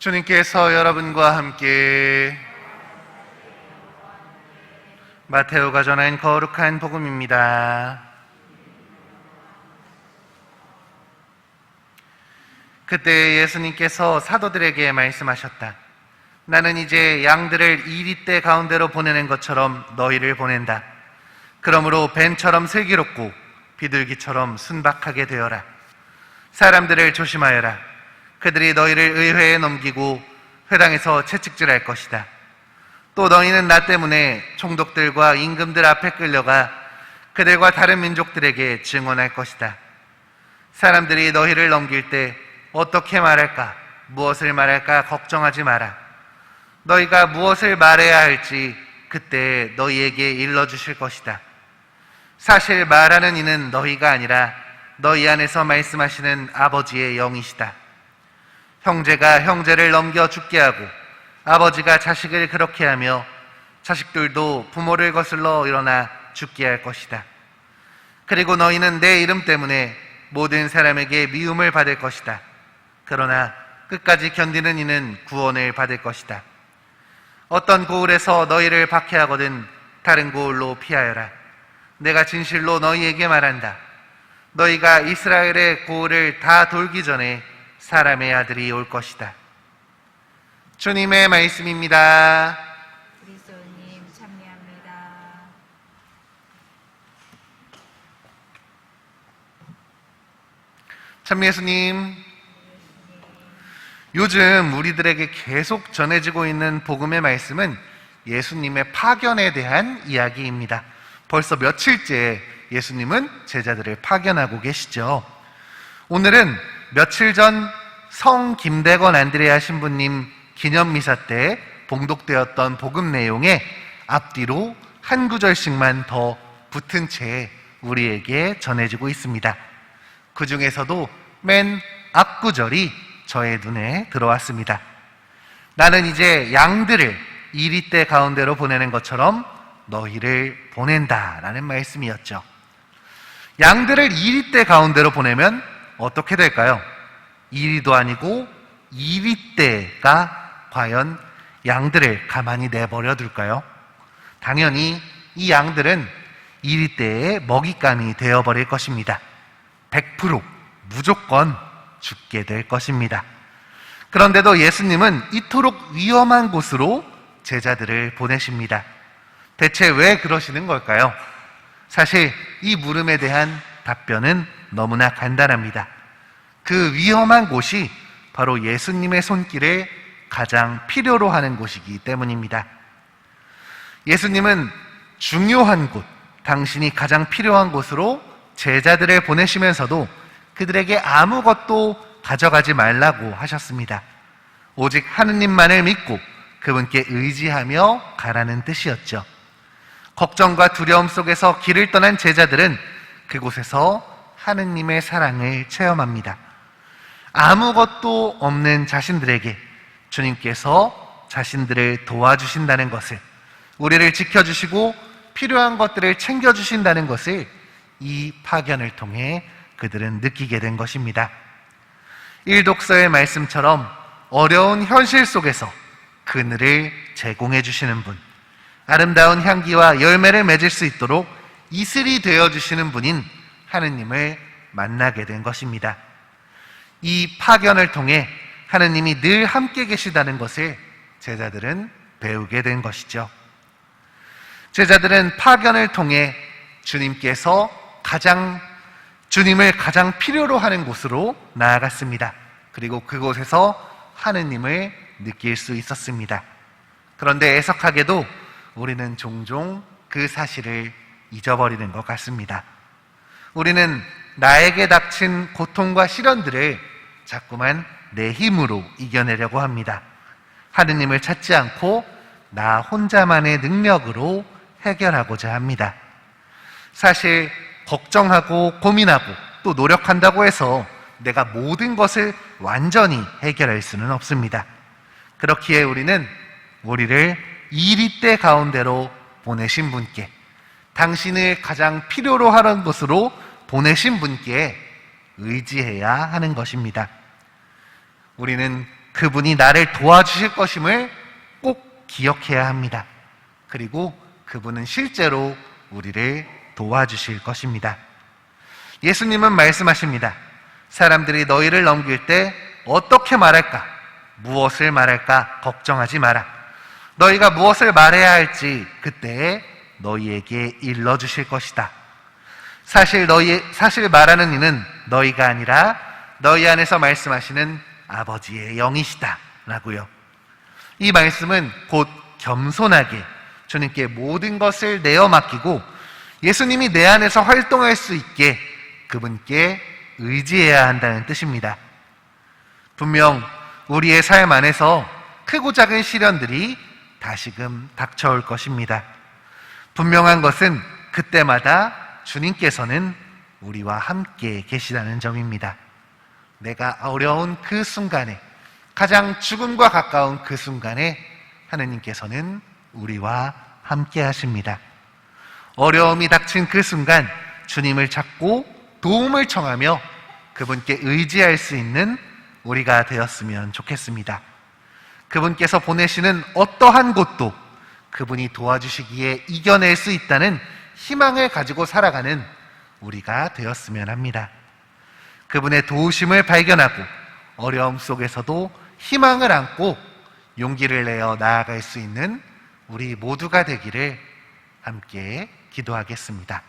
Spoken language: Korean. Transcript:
주님께서 여러분과 함께 마테오가 전한 거룩한 복음입니다. 그때 예수님께서 사도들에게 말씀하셨다. 나는 이제 양들을 이리떼 가운데로 보내는 것처럼 너희를 보낸다. 그러므로 뱀처럼 슬기롭고 비둘기처럼 순박하게 되어라. 사람들을 조심하여라. 그들이 너희를 의회에 넘기고 회당에서 채찍질할 것이다. 또 너희는 나 때문에 총독들과 임금들 앞에 끌려가 그들과 다른 민족들에게 증언할 것이다. 사람들이 너희를 넘길 때 어떻게 말할까, 무엇을 말할까 걱정하지 마라. 너희가 무엇을 말해야 할지 그때 너희에게 일러주실 것이다. 사실 말하는 이는 너희가 아니라 너희 안에서 말씀하시는 아버지의 영이시다. 형제가 형제를 넘겨 죽게 하고 아버지가 자식을 그렇게 하며 자식들도 부모를 거슬러 일어나 죽게 할 것이다. 그리고 너희는 내 이름 때문에 모든 사람에게 미움을 받을 것이다. 그러나 끝까지 견디는 이는 구원을 받을 것이다. 어떤 고을에서 너희를 박해하거든 다른 고을로 피하여라. 내가 진실로 너희에게 말한다. 너희가 이스라엘의 고을을 다 돌기 전에 사람의 아들이 올 것이다. 주님의 말씀입니다. 그리스도님 참여합니다. 참 예수님, 요즘 우리들에게 계속 전해지고 있는 복음의 말씀은 예수님의 파견에 대한 이야기입니다. 벌써 며칠째 예수님은 제자들을 파견하고 계시죠. 오늘은 며칠 전 성 김대건 안드레아 신부님 기념미사 때 봉독되었던 복음 내용에 앞뒤로 한 구절씩만 더 붙은 채 우리에게 전해지고 있습니다. 그 중에서도 맨 앞구절이 저의 눈에 들어왔습니다. 나는 이제 양들을 이리떼 가운데로 보내는 것처럼 너희를 보낸다 라는 말씀이었죠. 양들을 이리떼 가운데로 보내면 어떻게 될까요? 이리도 아니고 이리떼가 과연 양들을 가만히 내버려 둘까요? 당연히 이 양들은 이리떼의 먹잇감이 되어버릴 것입니다. 100% 무조건 죽게 될 것입니다. 그런데도 예수님은 이토록 위험한 곳으로 제자들을 보내십니다. 대체 왜 그러시는 걸까요? 사실 이 물음에 대한 답변은 너무나 간단합니다. 그 위험한 곳이 바로 예수님의 손길에 가장 필요로 하는 곳이기 때문입니다. 예수님은 중요한 곳, 당신이 가장 필요한 곳으로 제자들을 보내시면서도 그들에게 아무것도 가져가지 말라고 하셨습니다. 오직 하느님만을 믿고 그분께 의지하며 가라는 뜻이었죠. 걱정과 두려움 속에서 길을 떠난 제자들은 그곳에서 하느님의 사랑을 체험합니다. 아무것도 없는 자신들에게 주님께서 자신들을 도와주신다는 것을, 우리를 지켜주시고 필요한 것들을 챙겨주신다는 것을 이 파견을 통해 그들은 느끼게 된 것입니다. 일독서의 말씀처럼 어려운 현실 속에서 그늘을 제공해 주시는 분, 아름다운 향기와 열매를 맺을 수 있도록 이슬이 되어주시는 분인 하느님을 만나게 된 것입니다. 이 파견을 통해 하느님이 늘 함께 계시다는 것을 제자들은 배우게 된 것이죠. 제자들은 파견을 통해 주님을 가장 필요로 하는 곳으로 나아갔습니다. 그리고 그곳에서 하느님을 느낄 수 있었습니다. 그런데 애석하게도 우리는 종종 그 사실을 잊어버리는 것 같습니다. 우리는 나에게 닥친 고통과 시련들을 자꾸만 내 힘으로 이겨내려고 합니다. 하느님을 찾지 않고 나 혼자만의 능력으로 해결하고자 합니다. 사실 걱정하고 고민하고 또 노력한다고 해서 내가 모든 것을 완전히 해결할 수는 없습니다. 그렇기에 우리는 우리를 이리떼 가운데로 보내신 분께, 당신을 가장 필요로 하는 곳으로 보내신 분께 의지해야 하는 것입니다. 우리는 그분이 나를 도와주실 것임을 꼭 기억해야 합니다. 그리고 그분은 실제로 우리를 도와주실 것입니다. 예수님은 말씀하십니다. 사람들이 너희를 넘길 때 어떻게 말할까? 무엇을 말할까? 걱정하지 마라. 너희가 무엇을 말해야 할지 그때 너희에게 일러주실 것이다. 사실 말하는 이는 너희가 아니라 너희 안에서 말씀하시는 아버지의 영이시다 라고요. 이 말씀은 곧 겸손하게 주님께 모든 것을 내어 맡기고 예수님이 내 안에서 활동할 수 있게 그분께 의지해야 한다는 뜻입니다. 분명 우리의 삶 안에서 크고 작은 시련들이 다시금 닥쳐올 것입니다. 분명한 것은 그때마다 주님께서는 우리와 함께 계시다는 점입니다. 내가 어려운 그 순간에, 가장 죽음과 가까운 그 순간에 하느님께서는 우리와 함께 하십니다. 어려움이 닥친 그 순간 주님을 찾고 도움을 청하며 그분께 의지할 수 있는 우리가 되었으면 좋겠습니다. 그분께서 보내시는 어떠한 곳도 그분이 도와주시기에 이겨낼 수 있다는 희망을 가지고 살아가는 우리가 되었으면 합니다. 그분의 도우심을 발견하고 어려움 속에서도 희망을 안고 용기를 내어 나아갈 수 있는 우리 모두가 되기를 함께 기도하겠습니다.